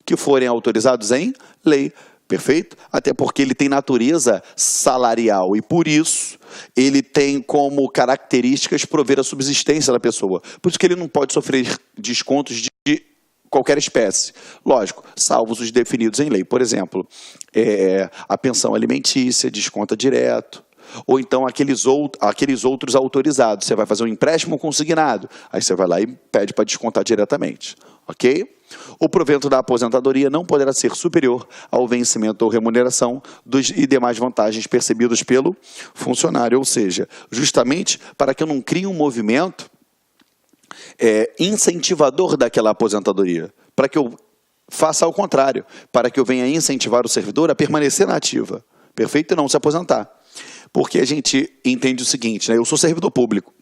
que forem autorizados em lei. Perfeito? Até porque ele tem natureza salarial e, por isso, ele tem como características prover a subsistência da pessoa. Por isso que ele não pode sofrer descontos de qualquer espécie. Lógico, salvos os definidos em lei. Por exemplo, a pensão alimentícia desconta direto. Ou então aqueles outros autorizados. Você vai fazer um empréstimo consignado. Aí você vai lá e pede para descontar diretamente. Ok? O provento da aposentadoria não poderá ser superior ao vencimento ou remuneração e demais vantagens percebidas pelo funcionário. Ou seja, justamente para que eu não crie um movimento incentivador daquela aposentadoria. Para que eu faça ao contrário. Para que eu venha incentivar o servidor a permanecer na ativa. Perfeito? E não se aposentar. Porque a gente entende o seguinte, né? Eu sou servidor público.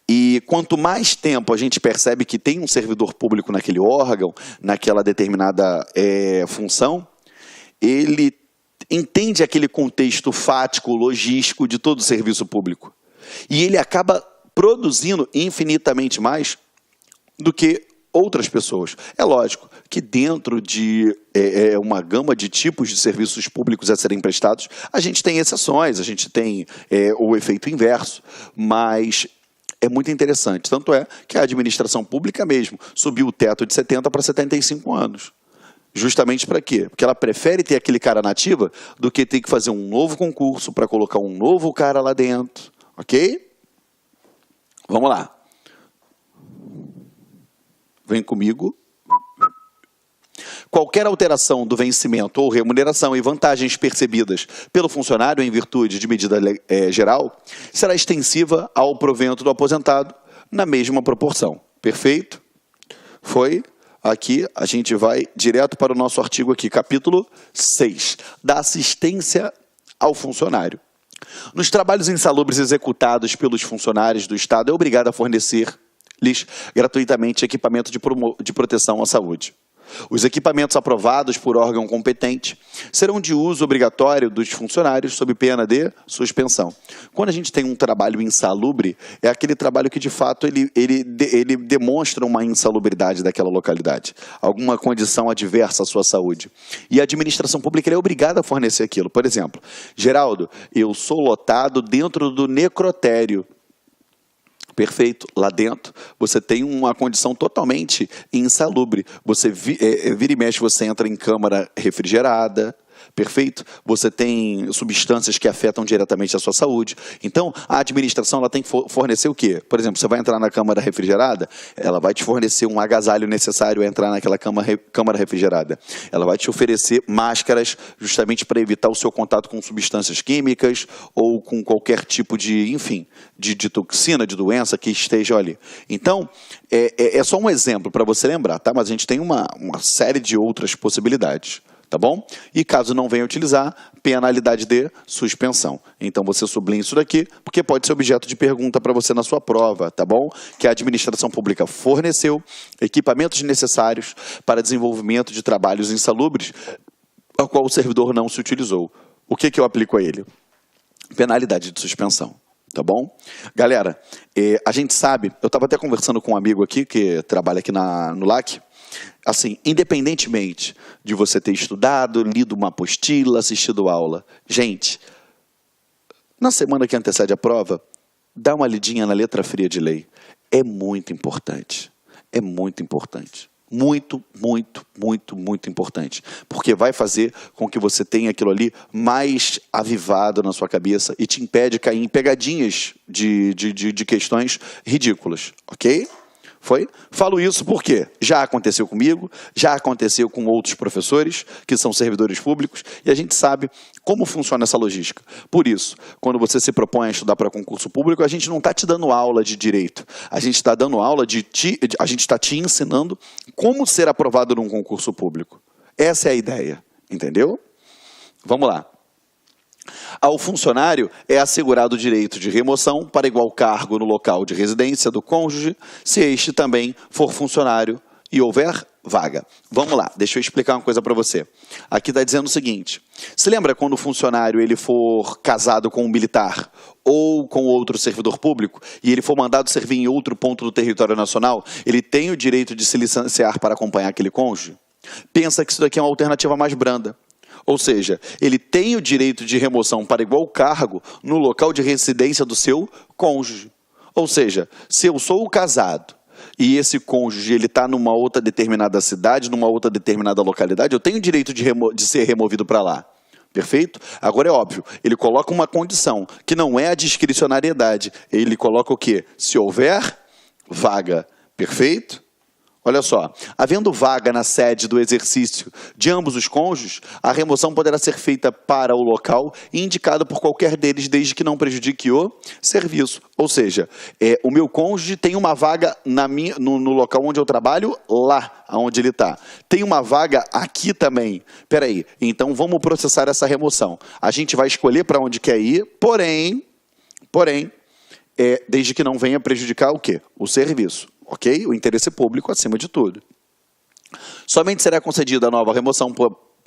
E quanto mais tempo a gente percebe que tem um servidor público naquele órgão, naquela determinada função, ele entende aquele contexto fático, logístico de todo o serviço público. E ele acaba produzindo infinitamente mais do que outras pessoas. É lógico que dentro de uma gama de tipos de serviços públicos a serem prestados, a gente tem exceções, a gente tem o efeito inverso, mas é muito interessante. Tanto é que a administração pública mesmo subiu o teto de 70 para 75 anos. Justamente para quê? Porque ela prefere ter aquele cara na ativa do que ter que fazer um novo concurso para colocar um novo cara lá dentro. Ok? Vamos lá. Vem comigo. Qualquer alteração do vencimento ou remuneração e vantagens percebidas pelo funcionário em virtude de medida geral será extensiva ao provento do aposentado na mesma proporção. Perfeito? Foi? Aqui a gente vai direto para o nosso artigo aqui, capítulo 6, da assistência ao funcionário. Nos trabalhos insalubres executados pelos funcionários do Estado, é obrigado a fornecer-lhes gratuitamente equipamento de proteção à saúde. Os equipamentos aprovados por órgão competente serão de uso obrigatório dos funcionários sob pena de suspensão. Quando a gente tem um trabalho insalubre, é aquele trabalho que, de fato, ele demonstra uma insalubridade daquela localidade, alguma condição adversa à sua saúde. E a administração pública é obrigada a fornecer aquilo. Por exemplo, Geraldo, eu sou lotado dentro do necrotério. Perfeito. Lá dentro, você tem uma condição totalmente insalubre. Você vira e mexe, você entra em câmara refrigerada. Perfeito? Você tem substâncias que afetam diretamente a sua saúde. Então, a administração ela tem que fornecer o quê? Por exemplo, você vai entrar na câmara refrigerada, ela vai te fornecer um agasalho necessário a entrar naquela câmara refrigerada. Ela vai te oferecer máscaras justamente para evitar o seu contato com substâncias químicas ou com qualquer tipo de, enfim, de toxina, de doença que esteja ali. Então, é só um exemplo para você lembrar, tá? Mas a gente tem uma série de outras possibilidades. Tá bom? E caso não venha utilizar, penalidade de suspensão. Então você sublinha isso daqui, porque pode ser objeto de pergunta para você na sua prova, tá bom? Que a administração pública forneceu equipamentos necessários para desenvolvimento de trabalhos insalubres, ao qual o servidor não se utilizou. O que eu aplico a ele? Penalidade de suspensão. Tá bom? Galera, a gente sabe, eu estava até conversando com um amigo aqui, que trabalha aqui no LAC, assim, independentemente de você ter estudado, lido uma apostila, assistido aula, gente, na semana que antecede a prova, dá uma lidinha na letra fria de lei. É muito importante. É muito importante. Muito, muito, muito, muito importante. Porque vai fazer com que você tenha aquilo ali mais avivado na sua cabeça e te impede de cair em pegadinhas de questões ridículas, ok? Foi? Falo isso porque já aconteceu comigo, já aconteceu com outros professores que são servidores públicos e a gente sabe como funciona essa logística. Por isso, quando você se propõe a estudar para concurso público, a gente não está te dando aula de direito, a gente está dando aula a gente está te ensinando como ser aprovado num concurso público. Essa é a ideia, entendeu? Vamos lá. Ao funcionário é assegurado o direito de remoção para igual cargo no local de residência do cônjuge, se este também for funcionário e houver vaga. Vamos lá, deixa eu explicar uma coisa para você. Aqui está dizendo o seguinte, se lembra quando o funcionário ele for casado com um militar ou com outro servidor público e ele for mandado servir em outro ponto do território nacional, ele tem o direito de se licenciar para acompanhar aquele cônjuge? Pensa que isso daqui é uma alternativa mais branda. Ou seja, ele tem o direito de remoção para igual cargo no local de residência do seu cônjuge. Ou seja, se eu sou o casado e esse cônjuge está numa outra determinada cidade, numa outra determinada localidade, eu tenho o direito de ser removido para lá. Perfeito? Agora é óbvio, ele coloca uma condição, que não é a discricionariedade. Ele coloca o quê? Se houver vaga. Perfeito? Olha só, havendo vaga na sede do exercício de ambos os cônjuges, a remoção poderá ser feita para o local indicado por qualquer deles, desde que não prejudique o serviço. Ou seja, o meu cônjuge tem uma vaga no local onde eu trabalho, lá onde ele está. Tem uma vaga aqui também. Espera aí, então vamos processar essa remoção. A gente vai escolher para onde quer ir, porém, desde que não venha prejudicar o quê? O serviço. Ok? O interesse público acima de tudo. Somente será concedida a nova remoção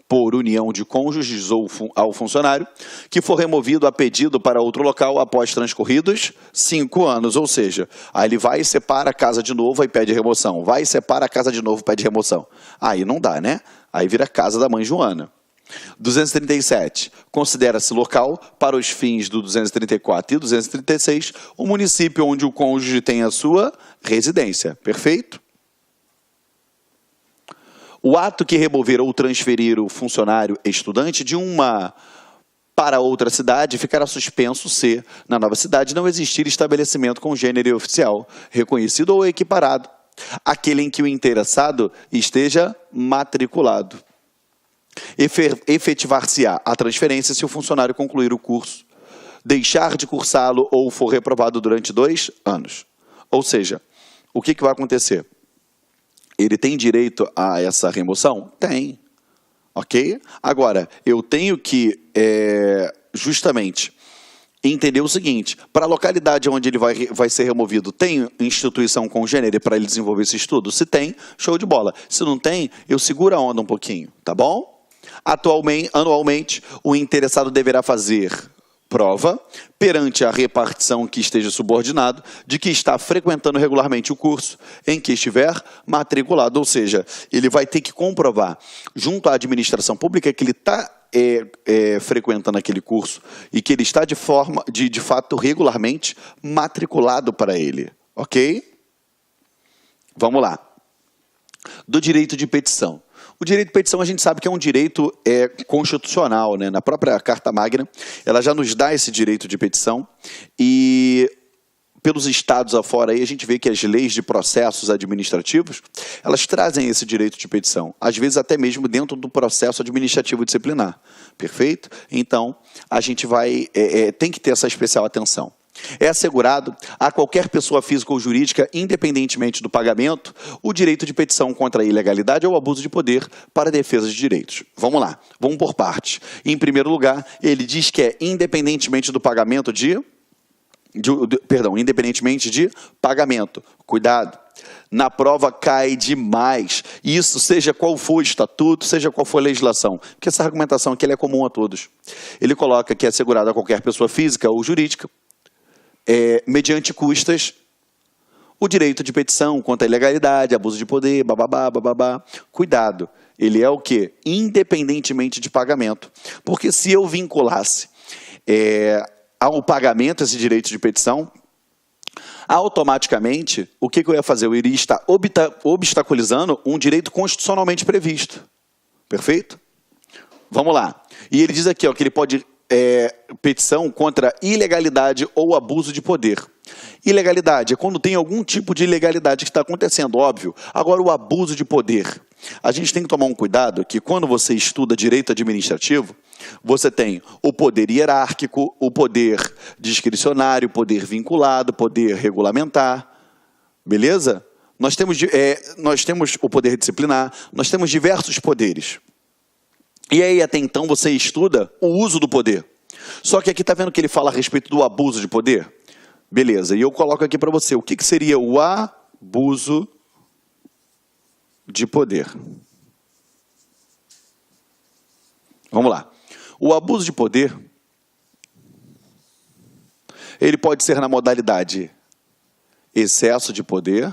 por união de cônjuges ou ao funcionário que for removido a pedido para outro local após transcorridos 5 anos. Ou seja, aí ele vai e separa a casa de novo e pede remoção. Vai e separa a casa de novo e pede remoção. Aí não dá, né? Aí vira casa da mãe Joana. 237. Considera-se local, para os fins do 234 e 236, o município onde o cônjuge tem a sua residência. Perfeito? O ato que remover ou transferir o funcionário estudante de uma para outra cidade ficará suspenso se, na nova cidade, não existir estabelecimento com gênero oficial, reconhecido ou equiparado, aquele em que o interessado esteja matriculado. Efetivar-se-á a transferência se o funcionário concluir o curso, deixar de cursá-lo ou for reprovado durante 2 anos. Ou seja, o que vai acontecer? Ele tem direito a essa remoção? Tem. Ok? Agora, eu tenho que, justamente, entender o seguinte: para a localidade onde ele vai ser removido, tem instituição com gênero para ele desenvolver esse estudo? Se tem, show de bola. Se não tem, eu seguro a onda um pouquinho, tá bom? Anualmente, o interessado deverá fazer prova perante a repartição que esteja subordinado de que está frequentando regularmente o curso em que estiver matriculado. Ou seja, ele vai ter que comprovar junto à administração pública que ele está frequentando aquele curso e que ele está de fato regularmente matriculado para ele. Ok? Vamos lá. Do direito de petição. O direito de petição a gente sabe que é um direito constitucional, né? Na própria Carta Magna, ela já nos dá esse direito de petição e pelos estados afora aí a gente vê que as leis de processos administrativos, elas trazem esse direito de petição, às vezes até mesmo dentro do processo administrativo disciplinar. Perfeito? Então, a gente tem que ter essa especial atenção. É assegurado a qualquer pessoa física ou jurídica, independentemente do pagamento, o direito de petição contra a ilegalidade ou abuso de poder para a defesa de direitos. Vamos lá, vamos por partes. Em primeiro lugar, ele diz que é independentemente do pagamento independentemente de pagamento. Cuidado. Na prova cai demais. Isso, seja qual for o estatuto, seja qual for a legislação. Porque essa argumentação aqui é comum a todos. Ele coloca que é assegurado a qualquer pessoa física ou jurídica, mediante custas, o direito de petição contra a ilegalidade, abuso de poder, bababá. Cuidado, ele é o quê? Independentemente de pagamento. Porque se eu vinculasse ao pagamento esse direito de petição, automaticamente, o que eu ia fazer? Eu iria estar obstaculizando um direito constitucionalmente previsto. Perfeito? Vamos lá. E ele diz aqui que ele pode petição contra ilegalidade ou abuso de poder. Ilegalidade é quando tem algum tipo de ilegalidade que está acontecendo, óbvio. Agora, o abuso de poder. A gente tem que tomar um cuidado que quando você estuda direito administrativo, você tem o poder hierárquico, o poder discricionário, o poder vinculado, o poder regulamentar. Beleza? Nós temos o poder disciplinar, nós temos diversos poderes. E aí, até então, você estuda o uso do poder. Só que aqui está vendo que ele fala a respeito do abuso de poder? Beleza, e eu coloco aqui para você, o que seria o abuso de poder? Vamos lá. O abuso de poder, ele pode ser na modalidade excesso de poder,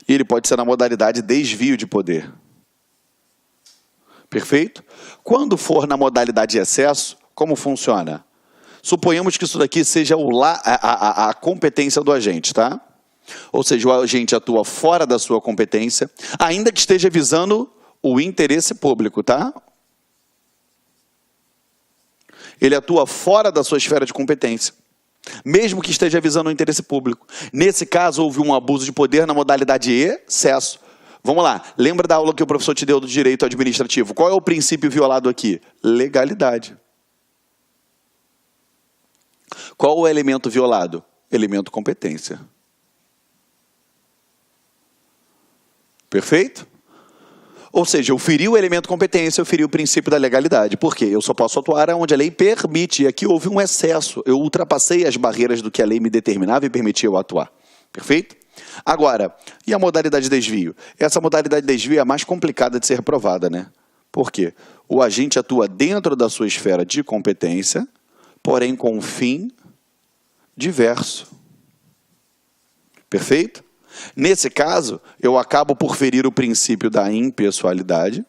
E ele pode ser na modalidade desvio de poder. Perfeito? Quando for na modalidade excesso, como funciona? Suponhamos que isso daqui seja a competência do agente, tá? Ou seja, o agente atua fora da sua competência, ainda que esteja visando o interesse público, tá? Ele atua fora da sua esfera de competência, mesmo que esteja visando o interesse público. Nesse caso, houve um abuso de poder na modalidade excesso. Vamos lá, lembra da aula que o professor te deu do direito administrativo? Qual é o princípio violado aqui? Legalidade. Qual o elemento violado? Elemento competência. Perfeito? Ou seja, eu feri o elemento competência, eu feri o princípio da legalidade. Por quê? Eu só posso atuar onde a lei permite. E aqui houve um excesso. Eu ultrapassei as barreiras do que a lei me determinava e permitia eu atuar. Perfeito? Agora, e a modalidade de desvio? Essa modalidade de desvio é a mais complicada de ser provada, né? Por quê? O agente atua dentro da sua esfera de competência, porém com um fim diverso. Perfeito? Nesse caso, eu acabo por ferir o princípio da impessoalidade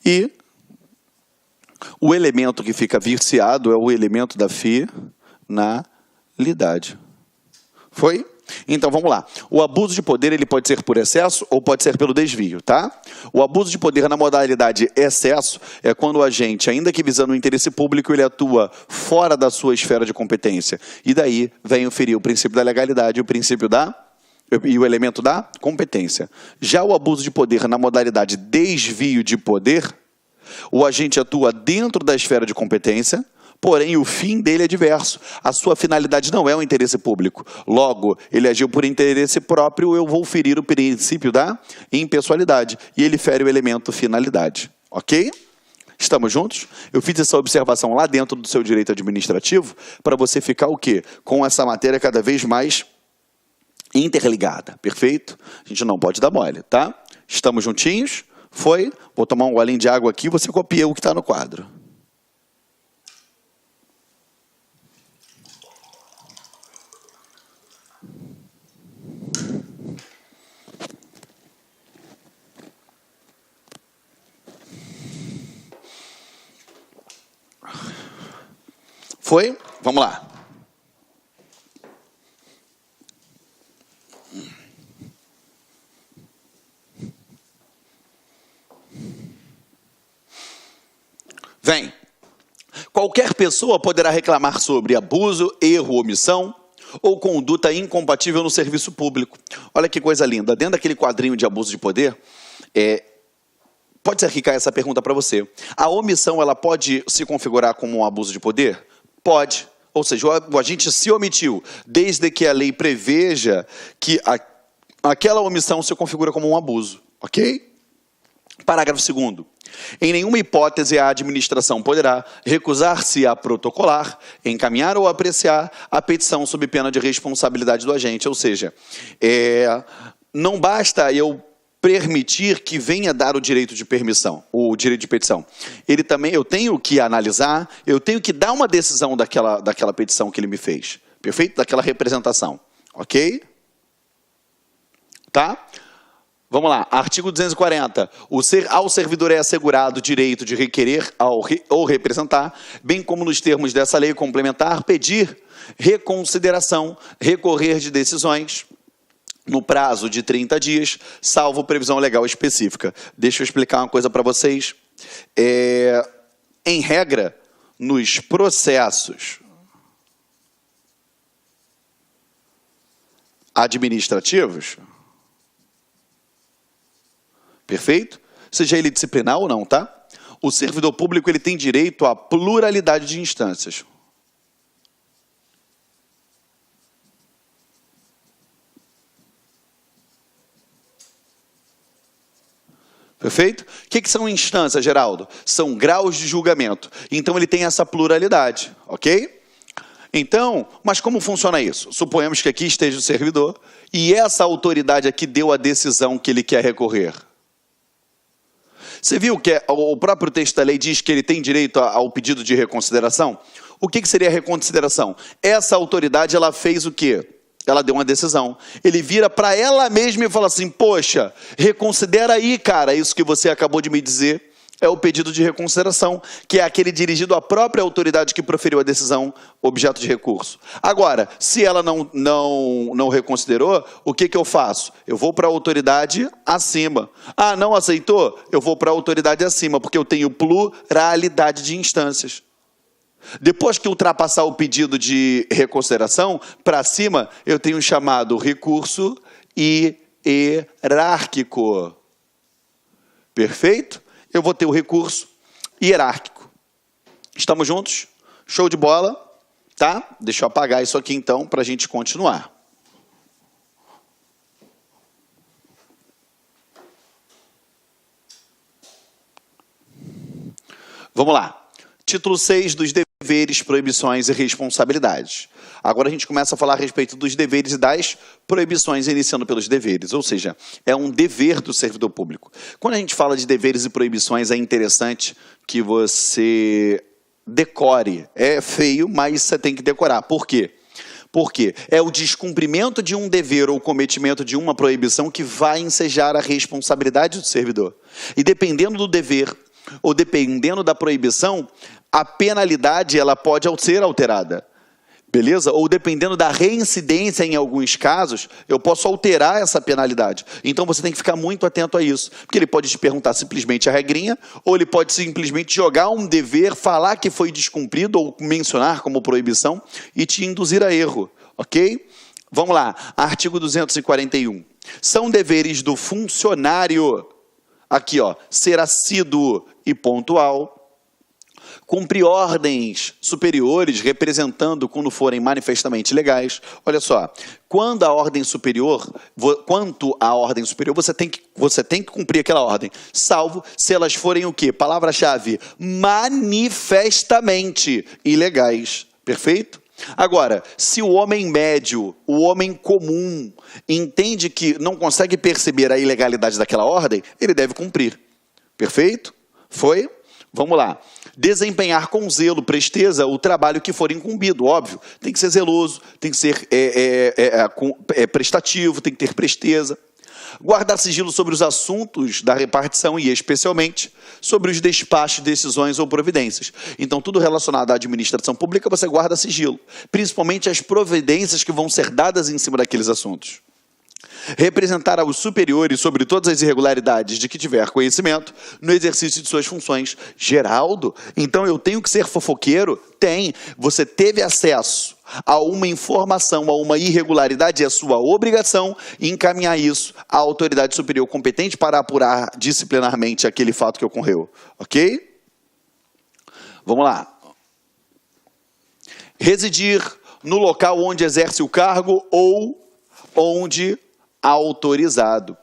e o elemento que fica viciado é o elemento da finalidade. Foi? Então, vamos lá. O abuso de poder ele pode ser por excesso ou pode ser pelo desvio, tá? O abuso de poder na modalidade excesso é quando o agente, ainda que visando o interesse público, ele atua fora da sua esfera de competência. E daí vem ferir o princípio da legalidade e o elemento da competência. Já o abuso de poder na modalidade desvio de poder, o agente atua dentro da esfera de competência, porém, o fim dele é diverso. A sua finalidade não é o interesse público. Logo, ele agiu por interesse próprio, eu vou ferir o princípio da impessoalidade. E ele fere o elemento finalidade. Ok? Estamos juntos? Eu fiz essa observação lá dentro do seu direito administrativo para você ficar o quê? Com essa matéria cada vez mais interligada. Perfeito? A gente não pode dar mole, tá? Estamos juntinhos? Foi? Vou tomar um golinho de água aqui, você copia o que está no quadro. Foi? Vamos lá. Vem. Qualquer pessoa poderá reclamar sobre abuso, erro, omissão ou conduta incompatível no serviço público. Olha que coisa linda. Dentro daquele quadrinho de abuso de poder, pode ser que caia essa pergunta para você. A omissão, ela pode se configurar como um abuso de poder? Pode. Ou seja, o agente se omitiu, desde que a lei preveja que aquela omissão se configura como um abuso. Ok? Parágrafo 2º. Em nenhuma hipótese a administração poderá recusar-se a protocolar, encaminhar ou apreciar a petição sob pena de responsabilidade do agente. Ou seja, não basta eu permitir que venha dar o direito de permissão, o direito de petição. Eu tenho que analisar, eu tenho que dar uma decisão daquela petição que ele me fez. Perfeito? Daquela representação. Ok? Tá? Vamos lá, artigo 240. Ao servidor é assegurado o direito de requerer ou representar, bem como nos termos dessa lei complementar, pedir reconsideração, recorrer de decisões no prazo de 30 dias, salvo previsão legal específica. Deixa eu explicar uma coisa para vocês. Em regra, nos processos administrativos, perfeito? Seja ele disciplinar ou não, tá? O servidor público ele tem direito à pluralidade de instâncias. Perfeito? O que são instâncias, Geraldo? São graus de julgamento. Então, ele tem essa pluralidade, ok? Então, mas como funciona isso? Suponhamos que aqui esteja o servidor e essa autoridade aqui deu a decisão que ele quer recorrer. Você viu que o próprio texto da lei diz que ele tem direito ao pedido de reconsideração? O que seria reconsideração? Essa autoridade, ela fez o quê? Ela deu uma decisão. Ele vira para ela mesma e fala assim, poxa, reconsidera aí, cara, isso que você acabou de me dizer. É o pedido de reconsideração, que é aquele dirigido à própria autoridade que proferiu a decisão objeto de recurso. Agora, se ela não reconsiderou, o que eu faço? Eu vou para a autoridade acima. Ah, não aceitou? Eu vou para a autoridade acima, porque eu tenho pluralidade de instâncias. Depois que ultrapassar o pedido de reconsideração, para cima, eu tenho um chamado recurso hierárquico. Perfeito? Eu vou ter o recurso hierárquico. Estamos juntos? Show de bola? Tá? Deixa eu apagar isso aqui então para a gente continuar. Vamos lá. Título 6 dos deveres, proibições e responsabilidades. Agora a gente começa a falar a respeito dos deveres e das proibições, iniciando pelos deveres, ou seja, é um dever do servidor público. Quando a gente fala de deveres e proibições, é interessante que você decore. É feio, mas você tem que decorar. Por quê? Porque é o descumprimento de um dever ou cometimento de uma proibição que vai ensejar a responsabilidade do servidor. E dependendo do dever ou dependendo da proibição, a penalidade ela pode ser alterada. Beleza? Ou dependendo da reincidência em alguns casos, eu posso alterar essa penalidade. Então você tem que ficar muito atento a isso. Porque ele pode te perguntar simplesmente a regrinha, ou ele pode simplesmente jogar um dever, falar que foi descumprido, ou mencionar como proibição, e te induzir a erro. Ok? Vamos lá. Artigo 241. São deveres do funcionário, aqui ó, ser assíduo e pontual, cumprir ordens superiores, representando quando forem manifestamente legais. Olha só, quanto à ordem superior, você tem que cumprir aquela ordem, salvo se elas forem o quê? Palavra-chave, manifestamente ilegais. Perfeito? Agora, se o homem médio, o homem comum, entende que não consegue perceber a ilegalidade daquela ordem, ele deve cumprir. Perfeito? Foi? Vamos lá. Desempenhar com zelo, presteza, o trabalho que for incumbido, óbvio. Tem que ser zeloso, tem que ser prestativo, tem que ter presteza. Guardar sigilo sobre os assuntos da repartição e, especialmente, sobre os despachos, decisões ou providências. Então, tudo relacionado à administração pública, você guarda sigilo. Principalmente as providências que vão ser dadas em cima daqueles assuntos. Representar aos superiores sobre todas as irregularidades de que tiver conhecimento no exercício de suas funções. Geraldo, então eu tenho que ser fofoqueiro? Tem. Você teve acesso a uma informação, a uma irregularidade, é sua obrigação encaminhar isso à autoridade superior competente para apurar disciplinarmente aquele fato que ocorreu. Ok? Vamos lá. Residir no local onde exerce o cargo ou onde autorizado.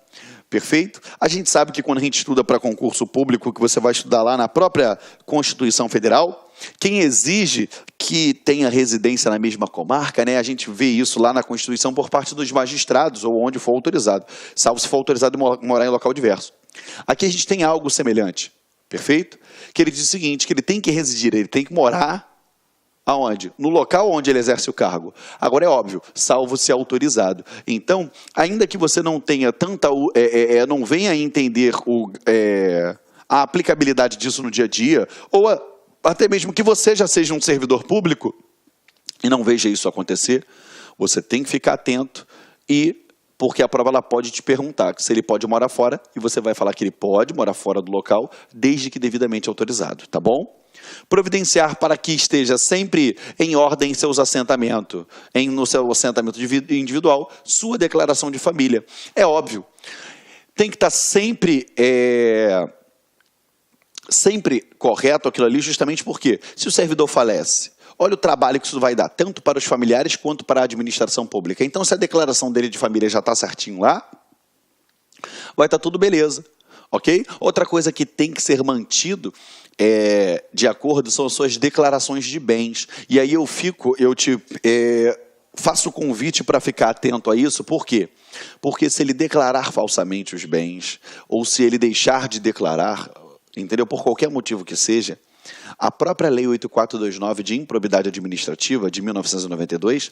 Perfeito? A gente sabe que quando a gente estuda para concurso público, que você vai estudar lá na própria Constituição Federal, quem exige que tenha residência na mesma comarca, né? A gente vê isso lá na Constituição por parte dos magistrados ou onde for autorizado, salvo se for autorizado morar em local diverso. Aqui a gente tem algo semelhante, perfeito? Que ele diz o seguinte, que ele tem que residir, ele tem que morar aonde? No local onde ele exerce o cargo. Agora é óbvio, salvo se autorizado. Então, ainda que você não tenha tanta, não venha a entender a aplicabilidade disso no dia a dia, ou até mesmo que você já seja um servidor público e não veja isso acontecer, você tem que ficar atento porque a prova ela pode te perguntar se ele pode morar fora e você vai falar que ele pode morar fora do local desde que devidamente autorizado, tá bom? Providenciar para que esteja sempre em ordem em seus assentamentos, no seu assentamento individual, sua declaração de família. É óbvio, tem que estar sempre correto aquilo ali, justamente porque se o servidor falece, olha o trabalho que isso vai dar, tanto para os familiares quanto para a administração pública. Então, se a declaração dele de família já está certinho lá, vai estar tudo beleza, ok? Outra coisa que tem que ser mantido de acordo são as suas declarações de bens. E aí eu faço o convite para ficar atento a isso, por quê? Porque se ele declarar falsamente os bens, ou se ele deixar de declarar, entendeu? Por qualquer motivo que seja, a própria Lei 8429 de Improbidade Administrativa, de 1992,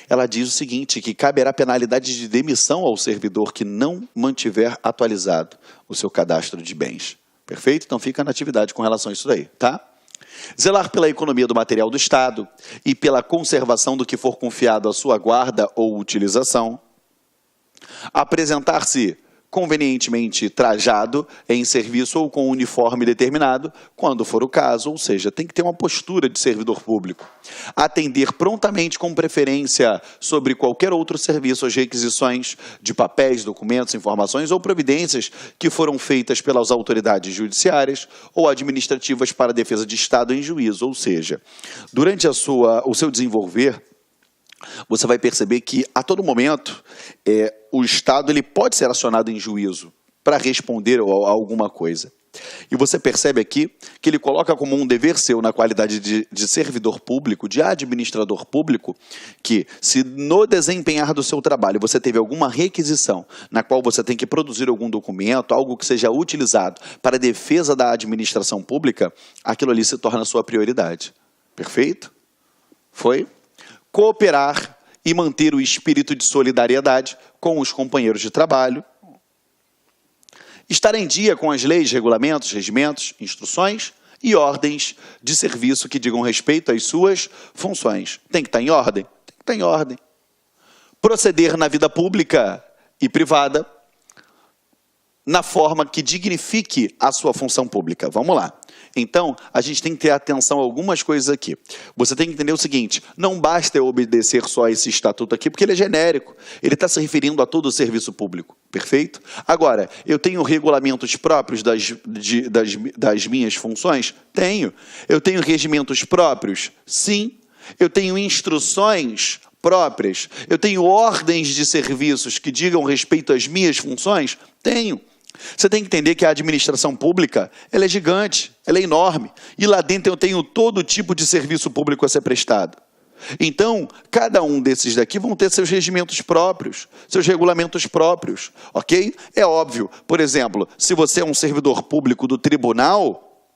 ela diz o seguinte, que caberá penalidade de demissão ao servidor que não mantiver atualizado o seu cadastro de bens. Perfeito? Então fica na atividade com relação a isso daí, tá? Zelar pela economia do material do Estado e pela conservação do que for confiado à sua guarda ou utilização. Apresentar-se convenientemente trajado em serviço ou com uniforme determinado, quando for o caso, ou seja, tem que ter uma postura de servidor público. Atender prontamente com preferência sobre qualquer outro serviço às requisições de papéis, documentos, informações ou providências que foram feitas pelas autoridades judiciárias ou administrativas para a defesa de Estado em juízo, ou seja, durante o seu desenvolver, você vai perceber que, a todo momento, o Estado ele pode ser acionado em juízo para responder a alguma coisa. E você percebe aqui que ele coloca como um dever seu, na qualidade de servidor público, de administrador público, que se no desempenhar do seu trabalho você teve alguma requisição na qual você tem que produzir algum documento, algo que seja utilizado para a defesa da administração pública, aquilo ali se torna a sua prioridade. Perfeito? Foi? Cooperar e manter o espírito de solidariedade com os companheiros de trabalho. Estar em dia com as leis, regulamentos, regimentos, instruções e ordens de serviço que digam respeito às suas funções. Tem que estar em ordem? Tem que estar em ordem. Proceder na vida pública e privada na forma que dignifique a sua função pública. Vamos lá. Então, a gente tem que ter atenção a algumas coisas aqui. Você tem que entender o seguinte, não basta eu obedecer só esse estatuto aqui, porque ele é genérico. Ele está se referindo a todo o serviço público, perfeito? Agora, eu tenho regulamentos próprios das minhas funções? Tenho. Eu tenho regimentos próprios? Sim. Eu tenho instruções próprias? Eu tenho ordens de serviços que digam respeito às minhas funções? Tenho. Você tem que entender que a administração pública, ela é gigante, ela é enorme. E lá dentro eu tenho todo tipo de serviço público a ser prestado. Então, cada um desses daqui vão ter seus regimentos próprios, seus regulamentos próprios, ok? É óbvio, por exemplo, se você é um servidor público do tribunal,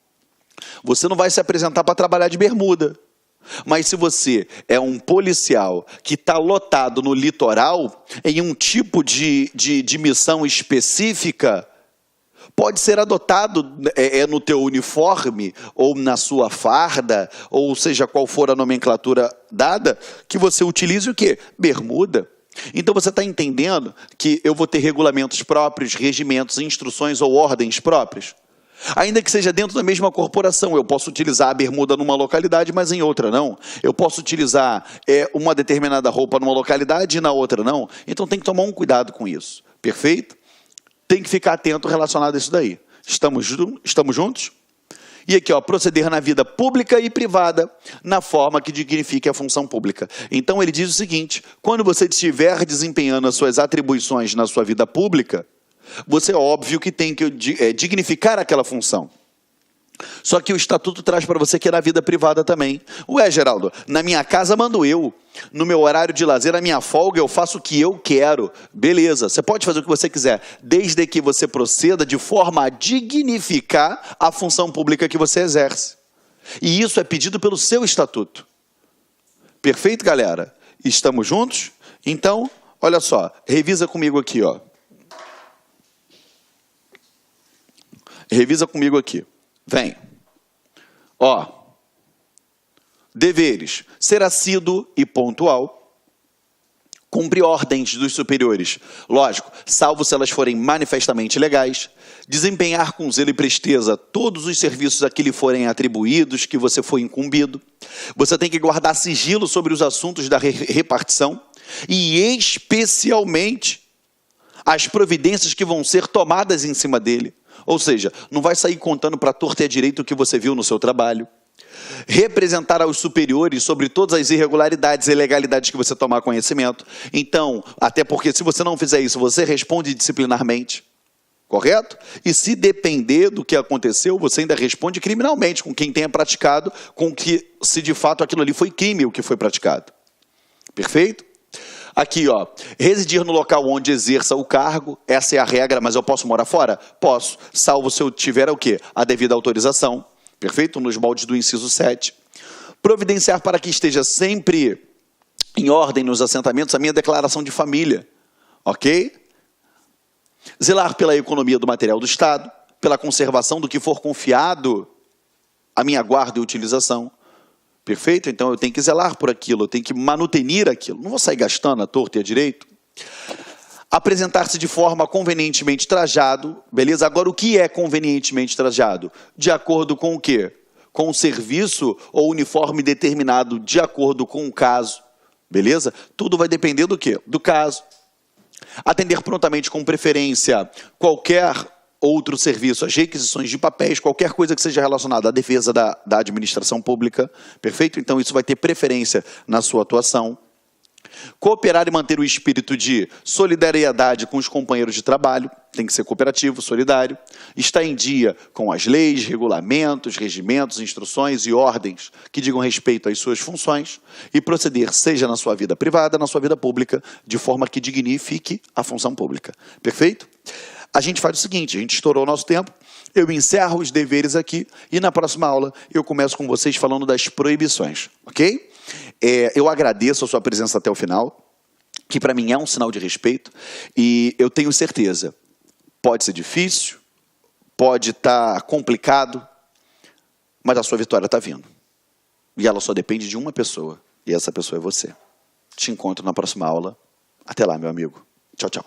você não vai se apresentar para trabalhar de bermuda. Mas se você é um policial que está lotado no litoral, em um tipo de missão específica, pode ser adotado no teu uniforme, ou na sua farda, ou seja, qual for a nomenclatura dada, que você utilize o quê? Bermuda. Então você está entendendo que eu vou ter regulamentos próprios, regimentos, instruções ou ordens próprias? Ainda que seja dentro da mesma corporação, eu posso utilizar a bermuda numa localidade, mas em outra não. Eu posso utilizar uma determinada roupa numa localidade e na outra não. Então tem que tomar um cuidado com isso. Perfeito? Tem que ficar atento relacionado a isso daí. Estamos juntos? E aqui, ó, proceder na vida pública e privada, na forma que dignifique a função pública. Então ele diz o seguinte, quando você estiver desempenhando as suas atribuições na sua vida pública, você é óbvio que tem que dignificar aquela função. Só que o estatuto traz para você que é na vida privada também. Ué, Geraldo, na minha casa mando eu. No meu horário de lazer, na minha folga, eu faço o que eu quero. Beleza, você pode fazer o que você quiser, desde que você proceda de forma a dignificar a função pública que você exerce. E isso é pedido pelo seu estatuto. Perfeito, galera? Estamos juntos? Então, olha só, revisa comigo aqui, ó. Revisa comigo aqui. Vem. Ó. Deveres. Ser assíduo e pontual. Cumprir ordens dos superiores. Lógico, salvo se elas forem manifestamente legais. Desempenhar com zelo e presteza todos os serviços a que lhe forem atribuídos, que você foi incumbido. Você tem que guardar sigilo sobre os assuntos da repartição. E especialmente as providências que vão ser tomadas em cima dele. Ou seja, não vai sair contando para a torta e a direita o que você viu no seu trabalho. Representar aos superiores sobre todas as irregularidades e ilegalidades que você tomar conhecimento. Então, até porque se você não fizer isso, você responde disciplinarmente. Correto? E se depender do que aconteceu, você ainda responde criminalmente com quem tenha praticado, com que se de fato aquilo ali foi crime o que foi praticado. Perfeito? Aqui, ó, residir no local onde exerça o cargo, essa é a regra, mas eu posso morar fora? Posso, salvo se eu tiver o quê? A devida autorização, perfeito? Nos moldes do inciso 7. Providenciar para que esteja sempre em ordem nos assentamentos a minha declaração de família, ok? Zelar pela economia do material do Estado, pela conservação do que for confiado à minha guarda e utilização. Perfeito? Então eu tenho que zelar por aquilo, eu tenho que manutenir aquilo. Não vou sair gastando à torta e à direito. Apresentar-se de forma convenientemente trajado, beleza? Agora, o que é convenientemente trajado? De acordo com o quê? Com o serviço ou uniforme determinado de acordo com o caso, beleza? Tudo vai depender do quê? Do caso. Atender prontamente com preferência qualquer outro serviço, as requisições de papéis, qualquer coisa que seja relacionada à defesa da administração pública, perfeito? Então isso vai ter preferência na sua atuação. Cooperar e manter o espírito de solidariedade com os companheiros de trabalho, tem que ser cooperativo, solidário. Estar em dia com as leis, regulamentos, regimentos, instruções e ordens que digam respeito às suas funções e proceder, seja na sua vida privada, na sua vida pública, de forma que dignifique a função pública. Perfeito? A gente faz o seguinte, a gente estourou o nosso tempo, eu encerro os deveres aqui e na próxima aula eu começo com vocês falando das proibições, ok? Eu agradeço a sua presença até o final, que para mim é um sinal de respeito e eu tenho certeza, pode ser difícil, pode estar complicado, mas a sua vitória está vindo. E ela só depende de uma pessoa, e essa pessoa é você. Te encontro na próxima aula. Até lá, meu amigo. Tchau, tchau.